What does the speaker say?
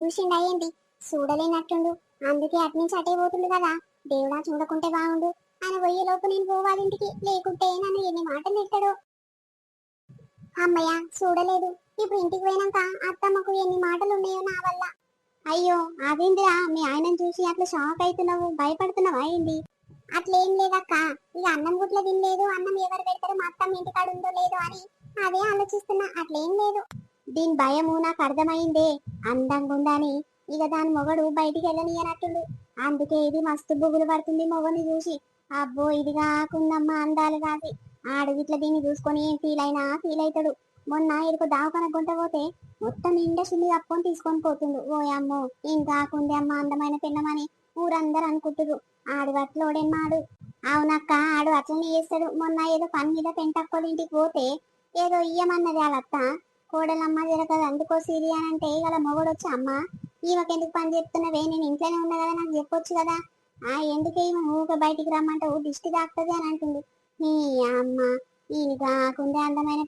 చూసిండా ఏంది? చూడలేనట్టుండు. అందుకే అట్నుంచి అటే పోతుండు కదా. దేవుడా చూడకుంటే బాగుండు. ఆయన పోయేలోపు నేను పోవాలి ఇంటికి, లేకుంటే నన్ను ఎన్ని మాటలు తిట్టాడో. అమ్మయ్య చూడలేదు. ఇప్పుడు ఇంటికి పోయినాక అత్తమ్మకు ఎన్ని మాటలు ఉన్నాయో నా వల్ల. అయ్యో అదేందిరా, మీ ఆయనను చూసి అట్లా షాక్ అవుతున్నావు, భయపడుతున్నావా ఏంది? అట్లేం లేదక్క. ఇక అన్నం గుట్ల తినలేదు, అన్నం ఎవరు పెడతారు, మా అత్తమ్మ ఇంటికాడ ఉందో లేదో అని అదే ఆలోచిస్తున్నా. అట్లేం లేదు. దీని భయము నాకు అర్థమైందే. అందంగా ఉందని ఇక దాని మొగడు బయటికి వెళ్ళనియనట్టుండు. అందుకే ఇది మస్తు బుగులు పడుతుంది మొగని చూసి. అబ్బో ఇది కాకుందమ్మా అందాలు కాదు. ఆడు ఇట్లా దీన్ని చూసుకొని ఏం ఫీల్ అవుతాడు. మొన్న ఇరుకు దావకన గుంట పోతే మొత్తం నిండా సుల్లి కప్పుకొని తీసుకొని పోతుండు. ఓ అమ్మో ఏం కాకుంది అమ్మ అందమైన పిల్లమని ఊరందరూ అనుకుంటురు. ఆడు అట్లోడేమాడు. అవునక్క, ఆడు అట్లనే చేస్తాడు. మొన్న ఏదో పని మీద పెంటక్కోళ్ళ ఇంటికి పోతే ఏదో ఇయ్యమన్నది వాళ్ళత్త. కోడలమ్మ జరగదు అందుకో సిరి అని అంటే గల మొగడు వచ్చి అమ్మ ఈమెకెందుకు పని చెప్తున్నవే, నేను ఇంట్లోనే ఉన్నా కదా, నాకు చెప్పొచ్చు కదా. ఎందుకే ఈమె ఊక బయటికి రమ్మంటావు, దిష్టి తాకుతుంది అని అంటుంది. నీ అమ్మ ఈయన కాకుండే అందమైన